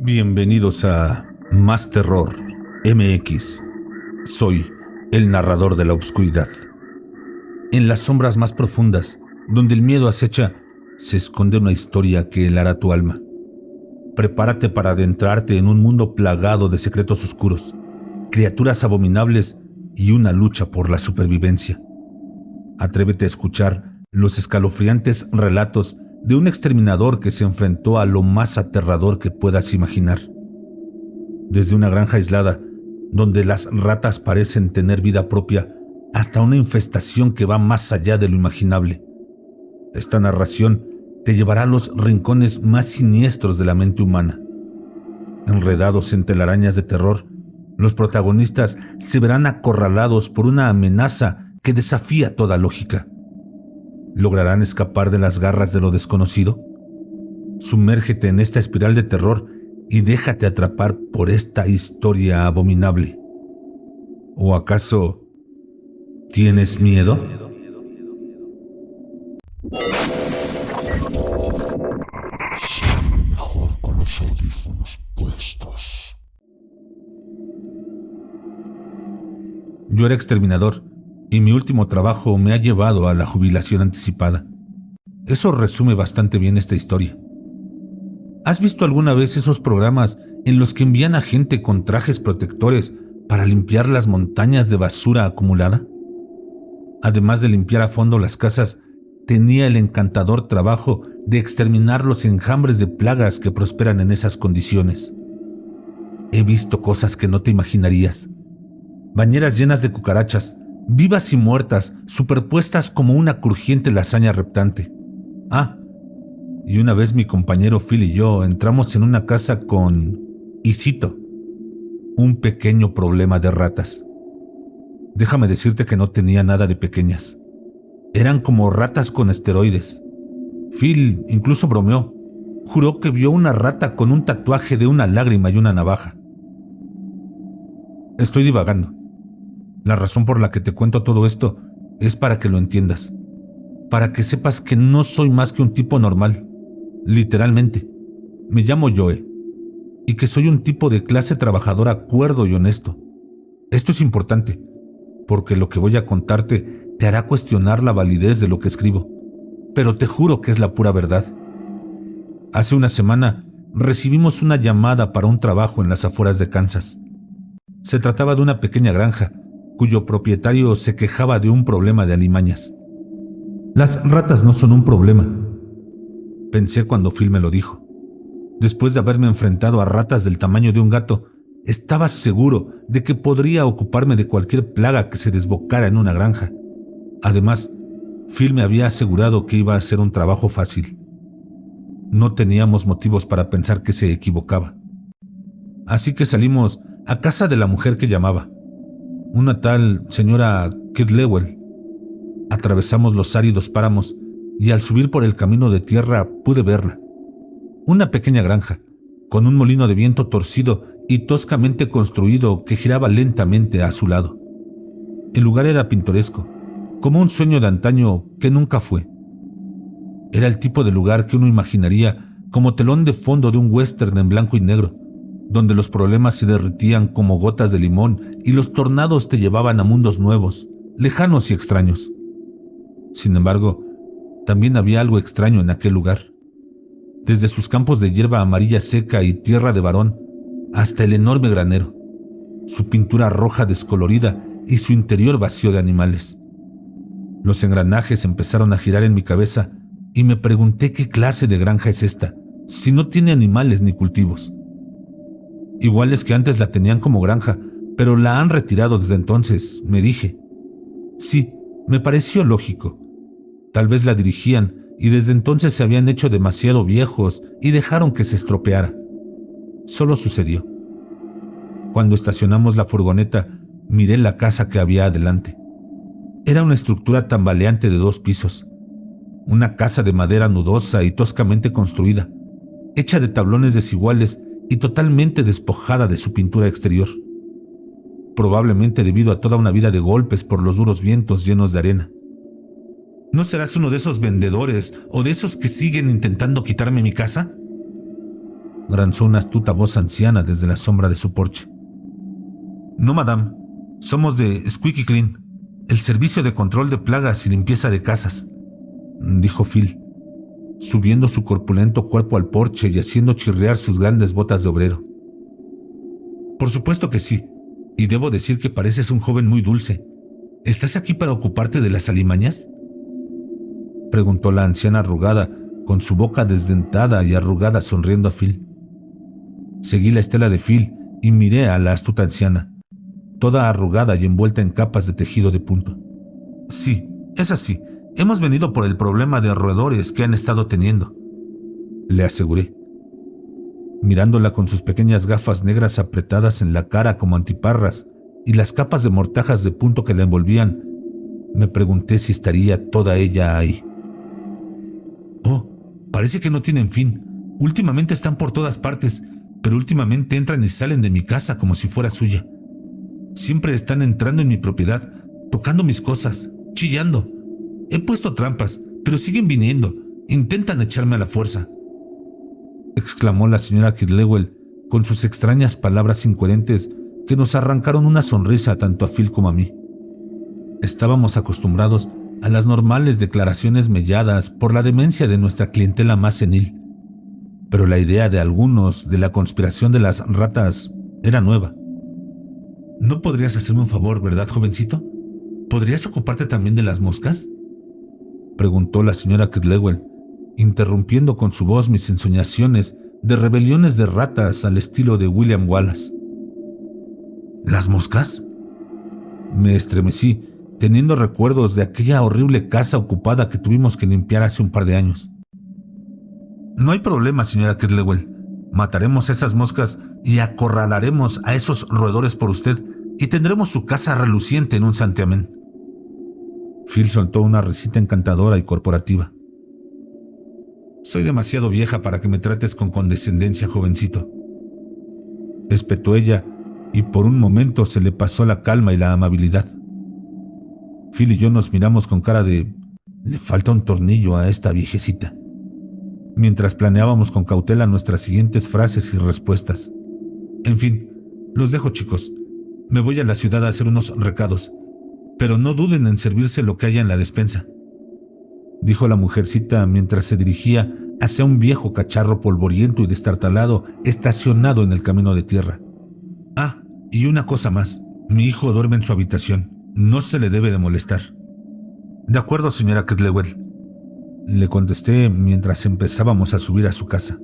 Bienvenidos a Más Terror MX. Soy el narrador de la oscuridad. En las sombras más profundas, donde el miedo acecha, se esconde una historia que helará tu alma. Prepárate para adentrarte en un mundo plagado de secretos oscuros, criaturas abominables y una lucha por la supervivencia. Atrévete a escuchar los escalofriantes relatos de un exterminador que se enfrentó a lo más aterrador que puedas imaginar. Desde una granja aislada, donde las ratas parecen tener vida propia, hasta una infestación que va más allá de lo imaginable. Esta narración te llevará a los rincones más siniestros de la mente humana. Enredados en telarañas de terror, los protagonistas se verán acorralados por una amenaza que desafía toda lógica. ¿Lograrán escapar de las garras de lo desconocido? Sumérgete en esta espiral de terror y déjate atrapar por esta historia abominable. ¿O acaso tienes miedo? Mejor con los audífonos puestos. Yo era exterminador y mi último trabajo me ha llevado a la jubilación anticipada. Eso resume bastante bien esta historia. ¿Has visto alguna vez esos programas en los que envían a gente con trajes protectores para limpiar las montañas de basura acumulada? Además de limpiar a fondo las casas, tenía el encantador trabajo de exterminar los enjambres de plagas que prosperan en esas condiciones. He visto cosas que no te imaginarías. Bañeras llenas de cucarachas, vivas y muertas, superpuestas como una crujiente lasaña reptante. Y una vez mi compañero Phil y yo entramos en una casa con, y cito, un pequeño problema de ratas. Déjame decirte que no tenía nada de pequeñas. Eran como ratas con esteroides. Phil incluso bromeó. Juró que vio una rata con un tatuaje de una lágrima y una navaja. Estoy divagando. La razón por la que te cuento todo esto es para que lo entiendas. Para que sepas que no soy más que un tipo normal. Literalmente. Me llamo Joe. Y que soy un tipo de clase trabajadora cuerdo y honesto. Esto es importante, porque lo que voy a contarte te hará cuestionar la validez de lo que escribo. Pero te juro que es la pura verdad. Hace una semana recibimos una llamada para un trabajo en las afueras de Kansas. Se trataba de una pequeña granja, cuyo propietario se quejaba de un problema de alimañas. Las ratas no son un problema, pensé cuando Phil me lo dijo. Después de haberme enfrentado a ratas del tamaño de un gato, estaba seguro de que podría ocuparme de cualquier plaga que se desbocara en una granja. Además, Phil me había asegurado que iba a ser un trabajo fácil. No teníamos motivos para pensar que se equivocaba. Así que salimos a casa de la mujer que llamaba, una tal señora Kidlewell. Atravesamos los áridos páramos y al subir por el camino de tierra pude verla. Una pequeña granja, con un molino de viento torcido y toscamente construido que giraba lentamente a su lado. El lugar era pintoresco, como un sueño de antaño que nunca fue. Era el tipo de lugar que uno imaginaría como telón de fondo de un western en blanco y negro, donde los problemas se derretían como gotas de limón y los tornados te llevaban a mundos nuevos, lejanos y extraños. Sin embargo, también había algo extraño en aquel lugar. Desde sus campos de hierba amarilla seca y tierra de varón, hasta el enorme granero, su pintura roja descolorida y su interior vacío de animales. Los engranajes empezaron a girar en mi cabeza y me pregunté qué clase de granja es esta, si no tiene animales ni cultivos. Igual es que antes la tenían como granja, pero la han retirado desde entonces, me dije. Sí, me pareció lógico. Tal vez la dirigían y desde entonces se habían hecho demasiado viejos y dejaron que se estropeara. Solo sucedió. Cuando estacionamos la furgoneta, miré la casa que había adelante. Era una estructura tambaleante de 2 pisos. Una casa de madera nudosa y toscamente construida, hecha de tablones desiguales y totalmente despojada de su pintura exterior. Probablemente debido a toda una vida de golpes por los duros vientos llenos de arena. ¿No serás uno de esos vendedores o de esos que siguen intentando quitarme mi casa? granzó una astuta voz anciana desde la sombra de su porche. No, madame. Somos de Squeaky Clean, el servicio de control de plagas y limpieza de casas, dijo Phil, subiendo su corpulento cuerpo al porche y haciendo chirriar sus grandes botas de obrero. Por supuesto que sí, y debo decir que pareces un joven muy dulce. ¿Estás aquí para ocuparte de las alimañas?, preguntó la anciana arrugada, con su boca desdentada y arrugada, sonriendo a Phil. Seguí la estela de Phil y miré a la astuta anciana, toda arrugada y envuelta en capas de tejido de punto. Sí, es así. Hemos venido por el problema de roedores que han estado teniendo, le aseguré. Mirándola con sus pequeñas gafas negras apretadas en la cara como antiparras y las capas de mortajas de punto que la envolvían, me pregunté si estaría toda ella ahí. Oh, parece que no tienen fin. Últimamente están por todas partes, pero últimamente entran y salen de mi casa como si fuera suya. Siempre están entrando en mi propiedad, tocando mis cosas, chillando. He puesto trampas, pero siguen viniendo. Intentan echarme a la fuerza, exclamó la señora Kidlewell con sus extrañas palabras incoherentes que nos arrancaron una sonrisa tanto a Phil como a mí. Estábamos acostumbrados a las normales declaraciones melladas por la demencia de nuestra clientela más senil, pero la idea de algunos de la conspiración de las ratas era nueva. ¿No podrías hacerme un favor, verdad, jovencito? ¿Podrías ocuparte también de las moscas?, preguntó la señora Kidlewell, interrumpiendo con su voz mis ensoñaciones de rebeliones de ratas al estilo de William Wallace. ¿Las moscas? Me estremecí, teniendo recuerdos de aquella horrible casa ocupada que tuvimos que limpiar hace un par de años. No hay problema, señora Kidlewell. Mataremos esas moscas y acorralaremos a esos roedores por usted y tendremos su casa reluciente en un santiamén. Phil soltó una risita encantadora y corporativa. Soy demasiado vieja para que me trates con condescendencia, jovencito, espetó ella, y por un momento se le pasó la calma y la amabilidad. Phil y yo nos miramos con cara de «le falta un tornillo a esta viejecita», mientras planeábamos con cautela nuestras siguientes frases y respuestas. En fin, los dejo, chicos. Me voy a la ciudad a hacer unos recados, pero no duden en servirse lo que haya en la despensa, dijo la mujercita mientras se dirigía hacia un viejo cacharro polvoriento y destartalado estacionado en el camino de tierra. Ah, y una cosa más. Mi hijo duerme en su habitación. No se le debe de molestar. De acuerdo, señora Kidlewell, le contesté mientras empezábamos a subir a su casa.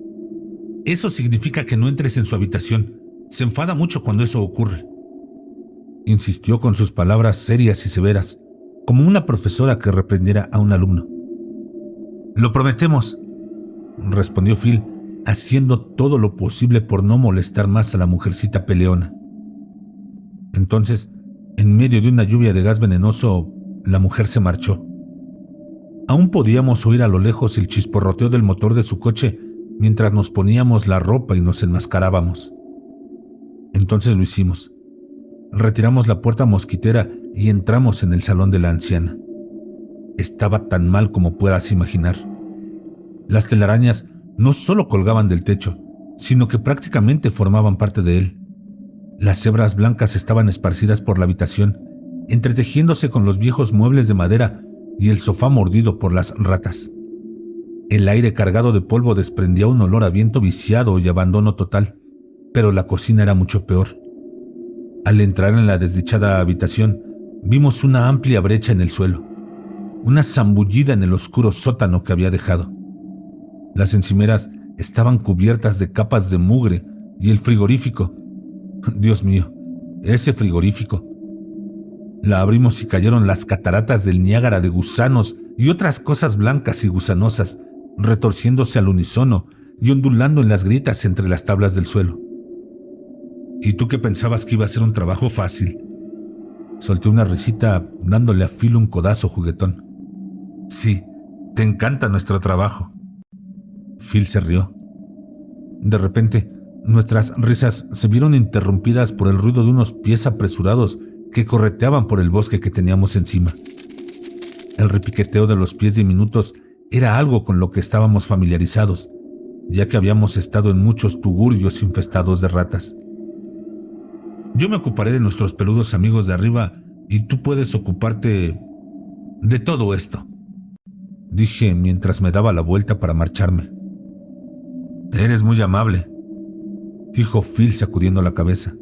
Eso significa que no entres en su habitación. Se enfada mucho cuando eso ocurre, insistió con sus palabras serias y severas, como una profesora que reprendiera a un alumno. Lo prometemos, respondió Phil, haciendo todo lo posible por no molestar más a la mujercita peleona. Entonces, en medio de una lluvia de gas venenoso, la mujer se marchó. Aún podíamos oír a lo lejos el chisporroteo del motor de su coche mientras nos poníamos la ropa y nos enmascarábamos. Entonces lo hicimos. Retiramos la puerta mosquitera y entramos en el salón de la anciana. Estaba tan mal como puedas imaginar. Las telarañas no solo colgaban del techo, sino que prácticamente formaban parte de él. Las hebras blancas estaban esparcidas por la habitación, entretejiéndose con los viejos muebles de madera y el sofá mordido por las ratas. El aire cargado de polvo desprendía un olor a viento viciado y abandono total, pero la cocina era mucho peor. Al entrar en la desdichada habitación, vimos una amplia brecha en el suelo, una zambullida en el oscuro sótano que había dejado. Las encimeras estaban cubiertas de capas de mugre y el frigorífico. Dios mío, ese frigorífico. La abrimos y cayeron las cataratas del Niágara de gusanos y otras cosas blancas y gusanosas, retorciéndose al unísono y ondulando en las grietas entre las tablas del suelo. ¿Y tú qué pensabas que iba a ser un trabajo fácil? Solté una risita dándole a Phil un codazo juguetón. Sí, te encanta nuestro trabajo. Phil se rió. De repente, nuestras risas se vieron interrumpidas por el ruido de unos pies apresurados que correteaban por el bosque que teníamos encima. El repiqueteo de los pies diminutos era algo con lo que estábamos familiarizados, ya que habíamos estado en muchos tugurios infestados de ratas. Yo me ocuparé de nuestros peludos amigos de arriba y tú puedes ocuparte de todo esto, dije mientras me daba la vuelta para marcharme. Eres muy amable, dijo Phil sacudiendo la cabeza.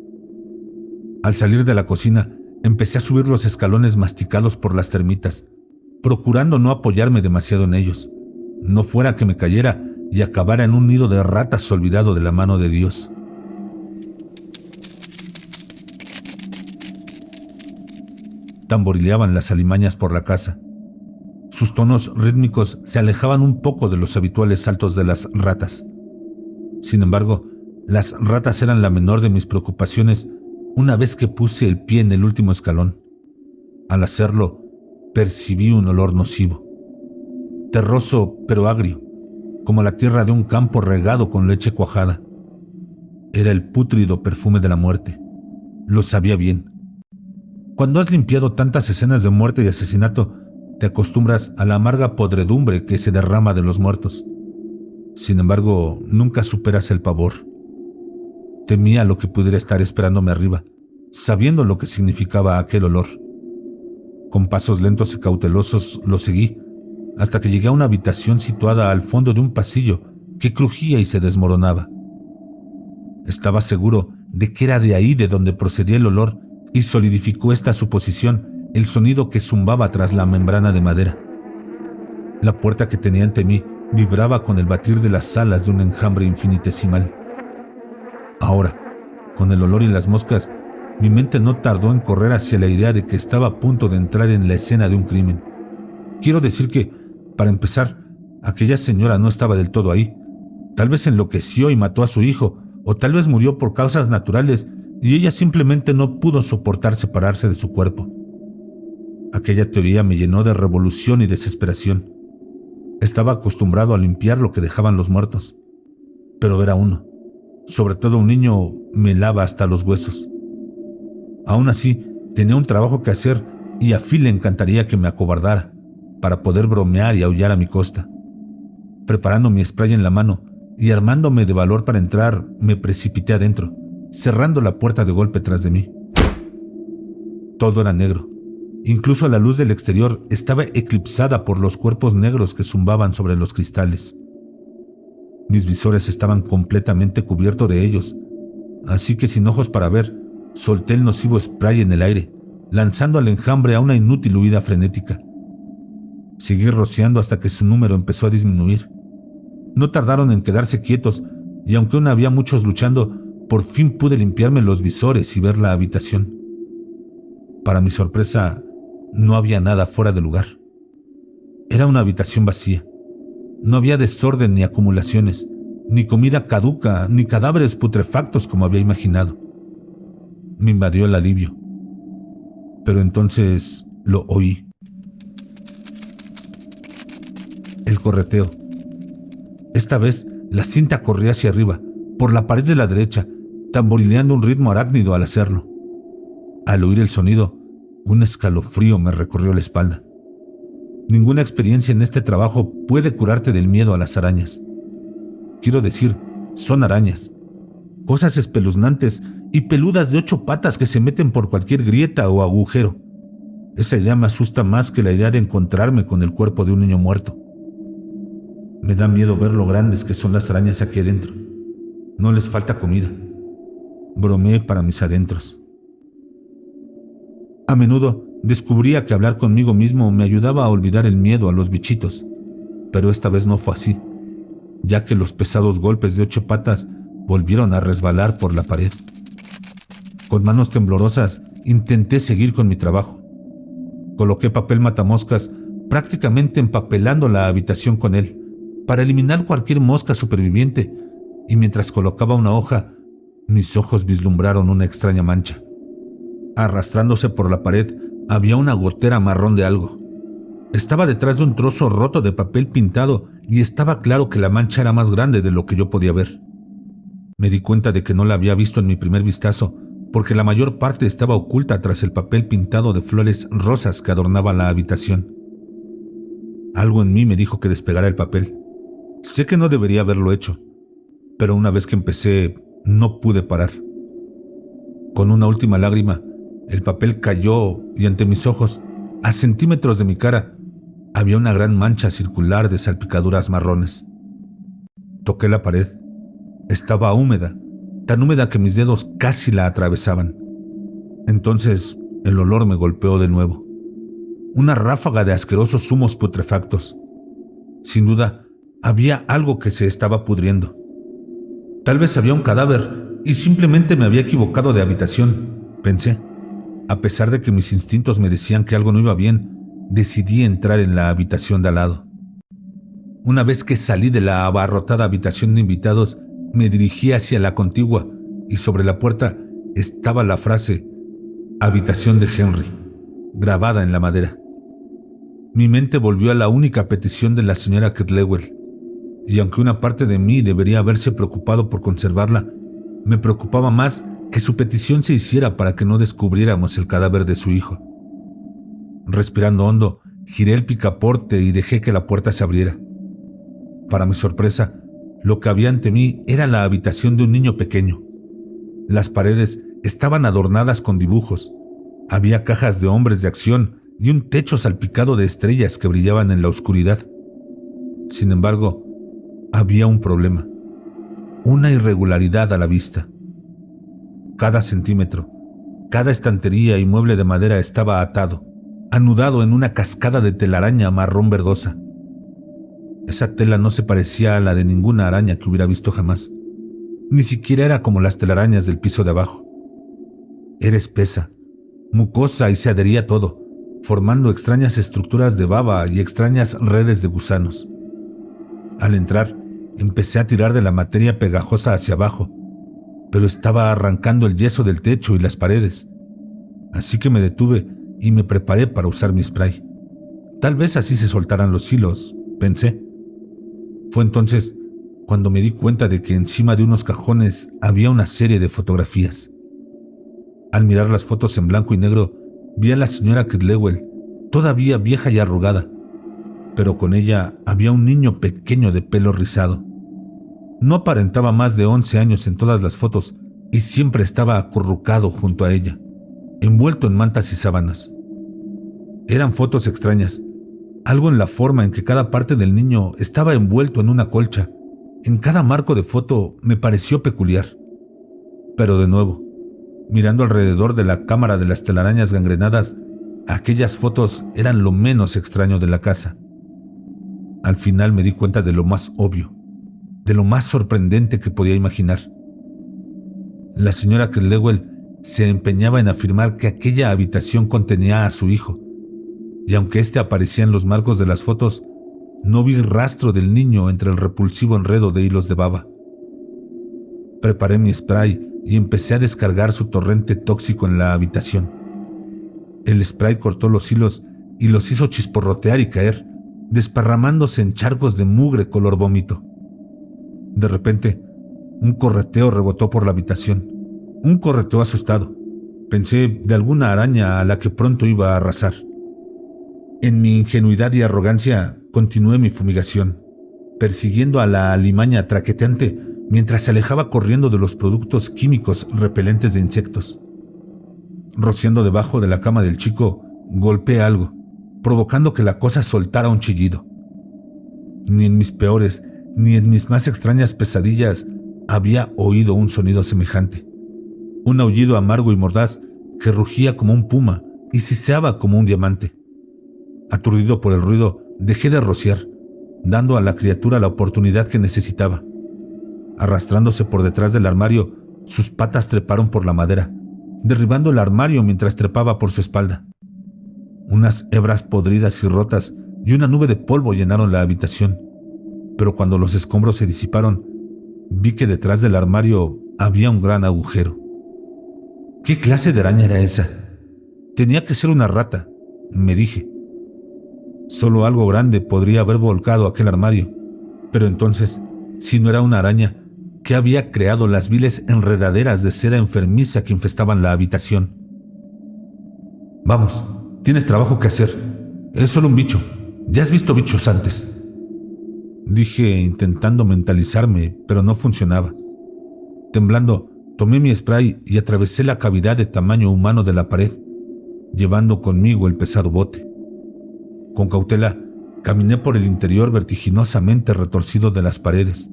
Al salir de la cocina, empecé a subir los escalones masticados por las termitas, procurando no apoyarme demasiado en ellos, no fuera que me cayera y acabara en un nido de ratas olvidado de la mano de Dios. Tamborileaban las alimañas por la casa. Sus tonos rítmicos se alejaban un poco de los habituales saltos de las ratas. Sin embargo, las ratas eran la menor de mis preocupaciones una vez que puse el pie en el último escalón. Al hacerlo, percibí un olor nocivo, terroso pero agrio, como la tierra de un campo regado con leche cuajada. Era el pútrido perfume de la muerte. Lo sabía bien. Cuando has limpiado tantas escenas de muerte y asesinato, te acostumbras a la amarga podredumbre que se derrama de los muertos. Sin embargo, nunca superas el pavor. Temía lo que pudiera estar esperándome arriba, sabiendo lo que significaba aquel olor. Con pasos lentos y cautelosos lo seguí, hasta que llegué a una habitación situada al fondo de un pasillo que crujía y se desmoronaba. Estaba seguro de que era de ahí de donde procedía el olor, y solidificó esta suposición el sonido que zumbaba tras la membrana de madera. La puerta que tenía ante mí vibraba con el batir de las alas de un enjambre infinitesimal. Ahora, con el olor y las moscas, mi mente no tardó en correr hacia la idea de que estaba a punto de entrar en la escena de un crimen. Quiero decir que, para empezar, aquella señora no estaba del todo ahí. Tal vez enloqueció y mató a su hijo, o tal vez murió por causas naturales y ella simplemente no pudo soportar separarse de su cuerpo. Aquella teoría me llenó de revolución y desesperación. Estaba acostumbrado a limpiar lo que dejaban los muertos, pero ver a uno, sobre todo un niño, me helaba hasta los huesos. Aún así, tenía un trabajo que hacer y a Phil le encantaría que me acobardara para poder bromear y aullar a mi costa. Preparando mi spray en la mano y armándome de valor para entrar, me precipité adentro, cerrando la puerta de golpe tras de mí. Todo era negro. Incluso la luz del exterior estaba eclipsada por los cuerpos negros que zumbaban sobre los cristales. Mis visores estaban completamente cubiertos de ellos, así que sin ojos para ver, solté el nocivo spray en el aire, lanzando al enjambre a una inútil huida frenética. Seguí rociando hasta que su número empezó a disminuir. No tardaron en quedarse quietos, y aunque aún había muchos luchando, por fin pude limpiarme los visores y ver la habitación. Para mi sorpresa, no había nada fuera de lugar. Era una habitación vacía. No había desorden ni acumulaciones, ni comida caduca, ni cadáveres putrefactos como había imaginado. Me invadió el alivio. Pero entonces lo oí. El correteo. Esta vez la cinta corría hacia arriba, por la pared de la derecha, tamborileando un ritmo arácnido al hacerlo. Al oír el sonido, un escalofrío me recorrió la espalda. Ninguna experiencia en este trabajo puede curarte del miedo a las arañas. Quiero decir, son arañas. Cosas espeluznantes y peludas de 8 patas que se meten por cualquier grieta o agujero. Esa idea me asusta más que la idea de encontrarme con el cuerpo de un niño muerto. Me da miedo ver lo grandes que son las arañas aquí adentro. No les falta comida. Bromeé para mis adentros. A menudo descubría que hablar conmigo mismo me ayudaba a olvidar el miedo a los bichitos, pero esta vez no fue así, ya que los pesados golpes de 8 patas volvieron a resbalar por la pared. Con manos temblorosas intenté seguir con mi trabajo. Coloqué papel matamoscas, prácticamente empapelando la habitación con él, para eliminar cualquier mosca superviviente, y mientras colocaba una hoja, mis ojos vislumbraron una extraña mancha. Arrastrándose por la pared, había una gotera marrón de algo. Estaba detrás de un trozo roto de papel pintado y estaba claro que la mancha era más grande de lo que yo podía ver. Me di cuenta de que no la había visto en mi primer vistazo, porque la mayor parte estaba oculta tras el papel pintado de flores rosas que adornaba la habitación. Algo en mí me dijo que despegara el papel. Sé que no debería haberlo hecho, pero una vez que empecé, no pude parar. Con una última lágrima, el papel cayó y ante mis ojos, a centímetros de mi cara, había una gran mancha circular de salpicaduras marrones. Toqué la pared. Estaba húmeda, tan húmeda que mis dedos casi la atravesaban. Entonces, el olor me golpeó de nuevo. Una ráfaga de asquerosos humos putrefactos. Sin duda, había algo que se estaba pudriendo. Tal vez había un cadáver y simplemente me había equivocado de habitación, pensé. A pesar de que mis instintos me decían que algo no iba bien, decidí entrar en la habitación de al lado. Una vez que salí de la abarrotada habitación de invitados, me dirigí hacia la contigua y sobre la puerta estaba la frase «Habitación de Henry», grabada en la madera. Mi mente volvió a la única petición de la señora Kedlewell, y aunque una parte de mí debería haberse preocupado por conservarla, me preocupaba más que su petición se hiciera para que no descubriéramos el cadáver de su hijo. Respirando hondo, giré el picaporte y dejé que la puerta se abriera. Para mi sorpresa, lo que había ante mí era la habitación de un niño pequeño. Las paredes estaban adornadas con dibujos. Había cajas de hombres de acción y un techo salpicado de estrellas que brillaban en la oscuridad. Sin embargo, había un problema, una irregularidad a la vista. Cada centímetro, cada estantería y mueble de madera estaba atado, anudado en una cascada de telaraña marrón verdosa. Esa tela no se parecía a la de ninguna araña que hubiera visto jamás. Ni siquiera era como las telarañas del piso de abajo. Era espesa, mucosa y se adhería a todo, formando extrañas estructuras de baba y extrañas redes de gusanos. Al entrar, empecé a tirar de la materia pegajosa hacia abajo, pero estaba arrancando el yeso del techo y las paredes. Así que me detuve y me preparé para usar mi spray. Tal vez así se soltaran los hilos, pensé. Fue entonces cuando me di cuenta de que encima de unos cajones había una serie de fotografías. Al mirar las fotos en blanco y negro, vi a la señora Kedlewell, todavía vieja y arrugada, pero con ella había un niño pequeño de pelo rizado. No aparentaba más de 11 años en todas las fotos y siempre estaba acurrucado junto a ella, envuelto en mantas y sábanas. Eran fotos extrañas. Algo en la forma en que cada parte del niño estaba envuelto en una colcha. En cada marco de foto me pareció peculiar. Pero de nuevo, mirando alrededor de la cámara de las telarañas gangrenadas, aquellas fotos eran lo menos extraño de la casa. Al final me di cuenta de lo más obvio, de lo más sorprendente que podía imaginar. La señora Kedlewell se empeñaba en afirmar que aquella habitación contenía a su hijo, y aunque éste aparecía en los marcos de las fotos, no vi rastro del niño entre el repulsivo enredo de hilos de baba. Preparé mi spray y empecé a descargar su torrente tóxico en la habitación. El spray cortó los hilos y los hizo chisporrotear y caer, desparramándose en charcos de mugre color vómito. De repente, un correteo rebotó por la habitación, un correteo asustado. Pensé de alguna araña a la que pronto iba a arrasar. En mi ingenuidad y arrogancia, continué mi fumigación, persiguiendo a la alimaña traqueteante mientras se alejaba corriendo de los productos químicos repelentes de insectos. Rociando debajo de la cama del chico, golpeé algo, provocando que la cosa soltara un chillido. Ni en mis peores, ni en mis más extrañas pesadillas había oído un sonido semejante. Un aullido amargo y mordaz que rugía como un puma y siseaba como un diamante. Aturdido por el ruido, dejé de rociar, dando a la criatura la oportunidad que necesitaba. Arrastrándose por detrás del armario, sus patas treparon por la madera, derribando el armario mientras trepaba por su espalda. Unas hebras podridas y rotas y una nube de polvo llenaron la habitación, pero cuando los escombros se disiparon, vi que detrás del armario había un gran agujero. ¿Qué clase de araña era esa? Tenía que ser una rata, me dije. Solo algo grande podría haber volcado aquel armario, pero entonces, si no era una araña, ¿qué había creado las viles enredaderas de cera enfermiza que infestaban la habitación? Vamos, tienes trabajo que hacer. Es solo un bicho. Ya has visto bichos antes. dije intentando mentalizarme, pero no funcionaba. Temblando, tomé mi spray y atravesé la cavidad de tamaño humano de la pared, llevando conmigo el pesado bote. Con cautela, caminé por el interior vertiginosamente retorcido de las paredes,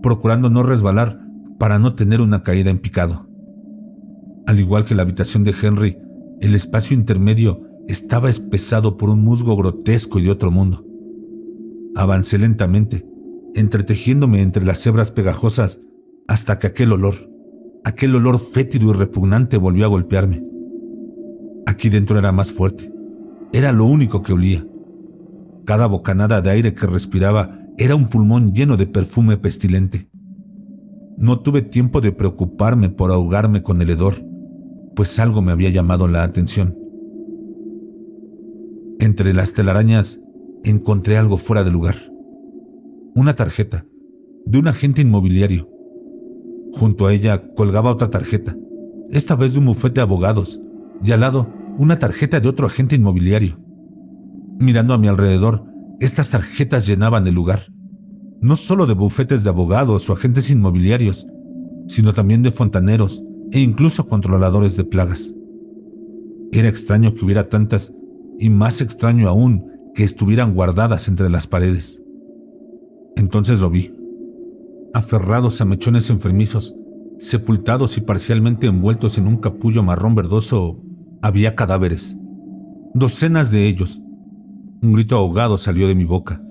procurando no resbalar para no tener una caída en picado. Al igual que la habitación de Henry, el espacio intermedio estaba espesado por un musgo grotesco y de otro mundo. Avancé lentamente, entretejiéndome entre las hebras pegajosas hasta que aquel olor fétido y repugnante volvió a golpearme. Aquí dentro era más fuerte. Era lo único que olía. Cada bocanada de aire que respiraba era un pulmón lleno de perfume pestilente. No tuve tiempo de preocuparme por ahogarme con el hedor, pues algo me había llamado la atención. Entre las telarañas encontré algo fuera de lugar. Una tarjeta de un agente inmobiliario. Junto a ella colgaba otra tarjeta, esta vez de un bufete de abogados, y al lado una tarjeta de otro agente inmobiliario. Mirando a mi alrededor, estas tarjetas llenaban el lugar, no solo de bufetes de abogados o agentes inmobiliarios, sino también de fontaneros e incluso controladores de plagas. Era extraño que hubiera tantas, y más extraño aún que estuvieran guardadas entre las paredes. Entonces lo vi. Aferrados a mechones enfermizos, sepultados y parcialmente envueltos en un capullo marrón verdoso, había cadáveres. Docenas de ellos. Un grito ahogado salió de mi boca.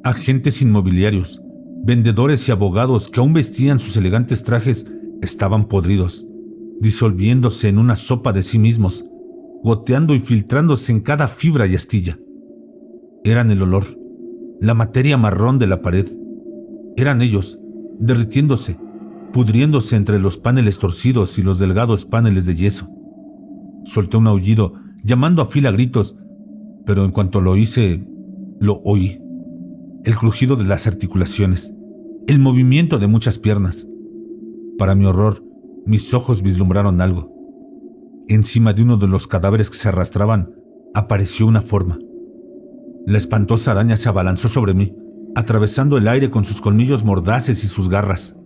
Agentes inmobiliarios, vendedores y abogados que aún vestían sus elegantes trajes estaban podridos, disolviéndose en una sopa de sí mismos, goteando y filtrándose en cada fibra y astilla. Eran el olor, la materia marrón de la pared. Eran ellos, derritiéndose, pudriéndose entre los paneles torcidos y los delgados paneles de yeso. Solté un aullido, llamando a Phil a gritos, pero en cuanto lo hice, lo oí. El crujido de las articulaciones, el movimiento de muchas piernas. Para mi horror, mis ojos vislumbraron algo. Encima de uno de los cadáveres que se arrastraban, apareció una forma. La espantosa araña se abalanzó sobre mí, atravesando el aire con sus colmillos mordaces y sus garras.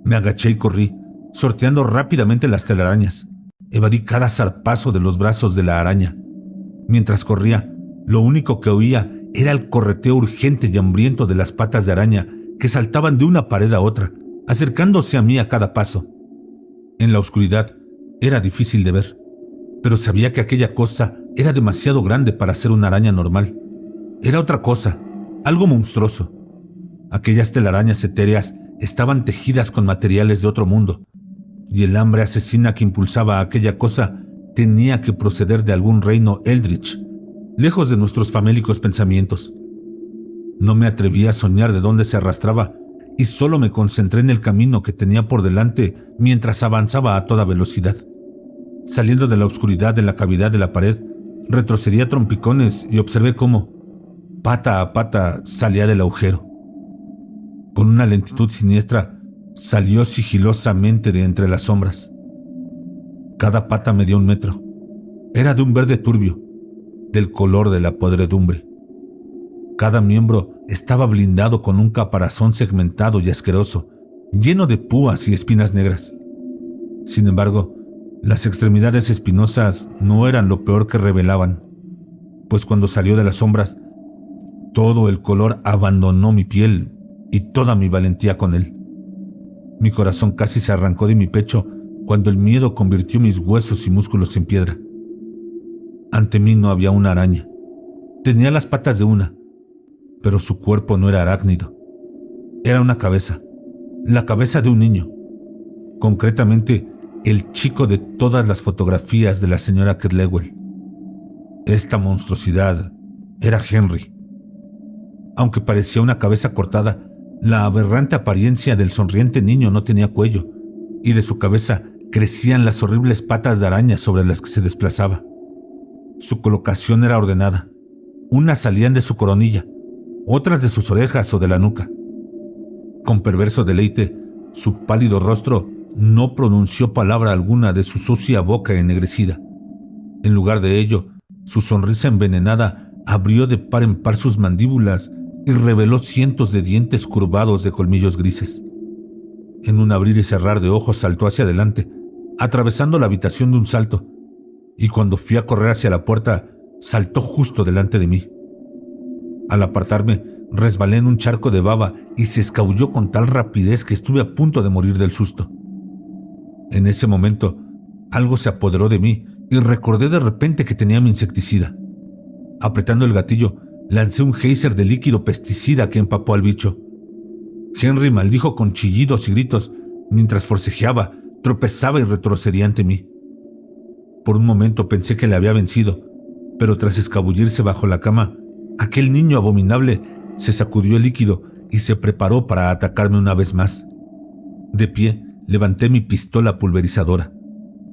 Me agaché y corrí, sorteando rápidamente las telarañas. Evadí cada zarpazo de los brazos de la araña. Mientras corría, lo único que oía era el correteo urgente y hambriento de las patas de araña que saltaban de una pared a otra, acercándose a mí a cada paso. En la oscuridad era difícil de ver, pero sabía que aquella cosa era demasiado grande para ser una araña normal. Era otra cosa, algo monstruoso. Aquellas telarañas etéreas estaban tejidas con materiales de otro mundo, y el hambre asesina que impulsaba a aquella cosa tenía que proceder de algún reino eldritch, lejos de nuestros famélicos pensamientos. No me atreví a soñar de dónde se arrastraba, y solo me concentré en el camino que tenía por delante mientras avanzaba a toda velocidad. Saliendo de la oscuridad de la cavidad de la pared, retrocedí a trompicones y observé cómo, pata a pata, salía del agujero. Con una lentitud siniestra, salió sigilosamente de entre las sombras. Cada pata medía 1 metro. Era de un verde turbio, del color de la podredumbre. Cada miembro estaba blindado con un caparazón segmentado y asqueroso, lleno de púas y espinas negras. Sin embargo, las extremidades espinosas no eran lo peor que revelaban, pues cuando salió de las sombras, todo el color abandonó mi piel y toda mi valentía con él. Mi corazón casi se arrancó de mi pecho cuando el miedo convirtió mis huesos y músculos en piedra. Ante mí no había una araña. Tenía las patas de una, pero su cuerpo no era arácnido. Era una cabeza, la cabeza de un niño. Concretamente, el chico de todas las fotografías de la señora Kedlewell. Esta monstruosidad era Henry. Aunque parecía una cabeza cortada, la aberrante apariencia del sonriente niño no tenía cuello, y de su cabeza crecían las horribles patas de araña sobre las que se desplazaba. Su colocación era ordenada. Unas salían de su coronilla, otras de sus orejas o de la nuca. Con perverso deleite, su pálido rostro no pronunció palabra alguna de su sucia boca ennegrecida. En lugar de ello, su sonrisa envenenada abrió de par en par sus mandíbulas y reveló cientos de dientes curvados de colmillos grises. En un abrir y cerrar de ojos saltó hacia adelante, atravesando la habitación de un salto, y cuando fui a correr hacia la puerta, saltó justo delante de mí. Al apartarme, resbalé en un charco de baba y se escabulló con tal rapidez que estuve a punto de morir del susto. En ese momento, algo se apoderó de mí y recordé de repente que tenía mi insecticida. Apretando el gatillo, lancé un geyser de líquido pesticida que empapó al bicho. Henry maldijo con chillidos y gritos mientras forcejeaba, tropezaba y retrocedía ante mí. Por un momento pensé que le había vencido, pero tras escabullirse bajo la cama, aquel niño abominable se sacudió el líquido y se preparó para atacarme una vez más. De pie, levanté mi pistola pulverizadora,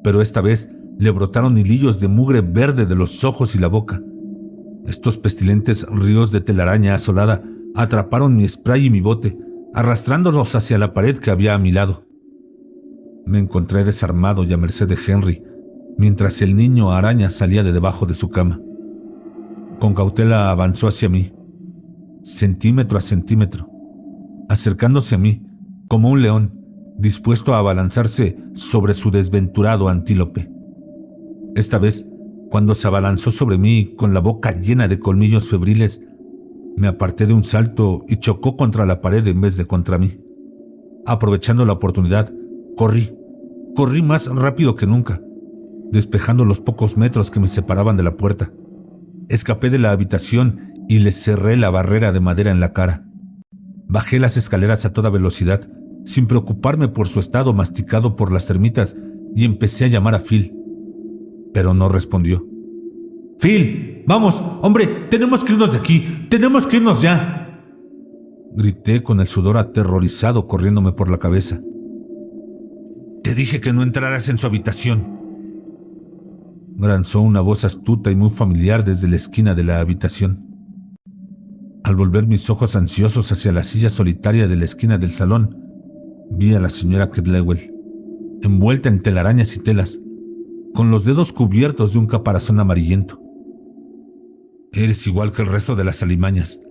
pero esta vez le brotaron hilillos de mugre verde de los ojos y la boca. Estos pestilentes ríos de telaraña asolada atraparon mi spray y mi bote, arrastrándonos hacia la pared que había a mi lado. Me encontré desarmado y a merced de Henry, mientras el niño araña salía de debajo de su cama. Con cautela avanzó hacia mí, centímetro a centímetro, acercándose a mí como un león dispuesto a abalanzarse sobre su desventurado antílope. Esta vez, cuando se abalanzó sobre mí con la boca llena de colmillos febriles, me aparté de un salto y chocó contra la pared en vez de contra mí. Aprovechando la oportunidad, corrí más rápido que nunca, despejando los pocos metros que me separaban de la puerta. Escapé de la habitación y le cerré la barrera de madera en la cara. Bajé las escaleras a toda velocidad, sin preocuparme por su estado masticado por las termitas, y empecé a llamar a Phil, pero no respondió. «¡Phil! ¡Vamos! ¡Hombre! ¡Tenemos que irnos de aquí! ¡Tenemos que irnos ya!», grité con el sudor aterrorizado corriéndome por la cabeza. «Te dije que no entraras en su habitación», granzó una voz astuta y muy familiar desde la esquina de la habitación. Al volver mis ojos ansiosos hacia la silla solitaria de la esquina del salón, vi a la señora Kedlewell, envuelta en telarañas y telas, con los dedos cubiertos de un caparazón amarillento. «Eres igual que el resto de las alimañas,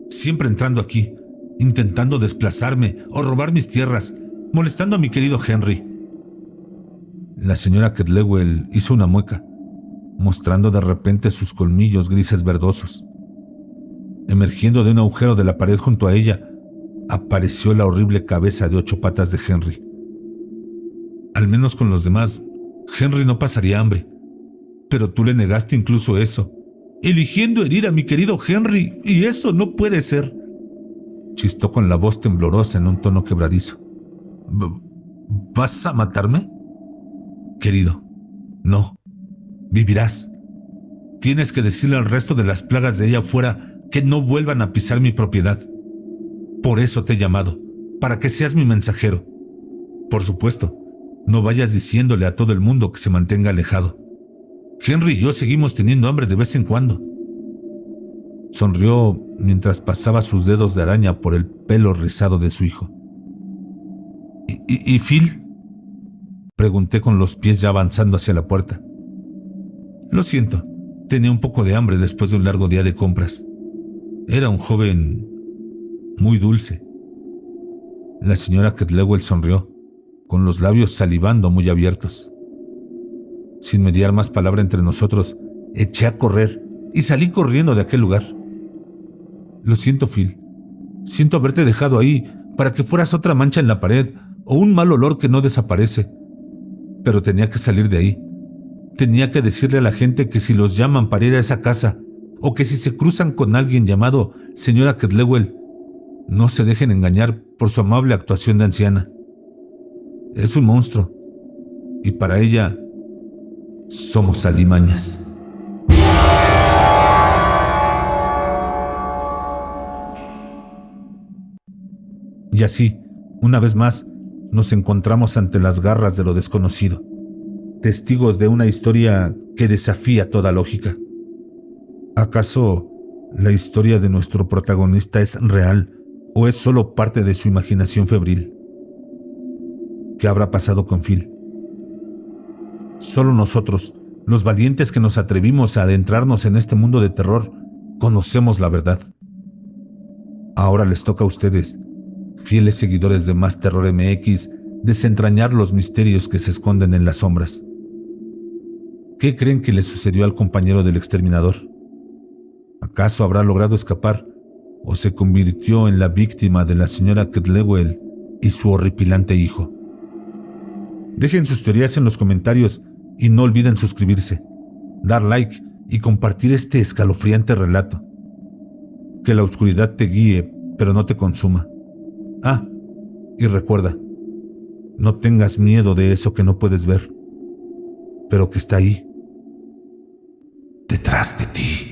siempre entrando aquí, intentando desplazarme o robar mis tierras, molestando a mi querido Henry». La señora Kedlewell hizo una mueca, mostrando de repente sus colmillos grises verdosos. Emergiendo de un agujero de la pared junto a ella, apareció la horrible cabeza de 8 patas de Henry. Al menos con los demás, Henry no pasaría hambre, pero tú le negaste incluso eso, eligiendo herir a mi querido Henry, y eso no puede ser. Chistó con la voz temblorosa en un tono quebradizo. ¿Vas a matarme? Querido, no. Vivirás. Tienes que decirle al resto de las plagas de allá afuera que no vuelvan a pisar mi propiedad. Por eso te he llamado, para que seas mi mensajero. Por supuesto, no vayas diciéndole a todo el mundo que se mantenga alejado. Henry y yo seguimos teniendo hambre de vez en cuando. Sonrió mientras pasaba sus dedos de araña por el pelo rizado de su hijo. ¿Y Phil?, pregunté con los pies ya avanzando hacia la puerta. Lo siento, tenía un poco de hambre después de un largo día de compras. Era un joven muy dulce. La señora Kedlewell sonrió, con los labios salivando muy abiertos. Sin mediar más palabra entre nosotros, eché a correr y salí corriendo de aquel lugar. Lo siento, Phil. Siento haberte dejado ahí para que fueras otra mancha en la pared o un mal olor que no desaparece. Pero tenía que salir de ahí. Tenía que decirle a la gente que si los llaman para ir a esa casa, o que si se cruzan con alguien llamado señora Kedlewell, no se dejen engañar por su amable actuación de anciana. Es un monstruo, y para ella somos alimañas. Y así, una vez más, nos encontramos ante las garras de lo desconocido, testigos de una historia que desafía toda lógica. ¿Acaso la historia de nuestro protagonista es real o es solo parte de su imaginación febril? ¿Qué habrá pasado con Phil? Solo nosotros, los valientes que nos atrevimos a adentrarnos en este mundo de terror, conocemos la verdad. Ahora les toca a ustedes, fieles seguidores de Más Terror MX, desentrañar los misterios que se esconden en las sombras. ¿Qué creen que le sucedió al compañero del exterminador? ¿Acaso habrá logrado escapar o se convirtió en la víctima de la señora Kedlewell y su horripilante hijo? Dejen sus teorías en los comentarios y no olviden suscribirse, dar like y compartir este escalofriante relato. Que la oscuridad te guíe, pero no te consuma. Ah, y recuerda, no tengas miedo de eso que no puedes ver, pero que está ahí, detrás de ti.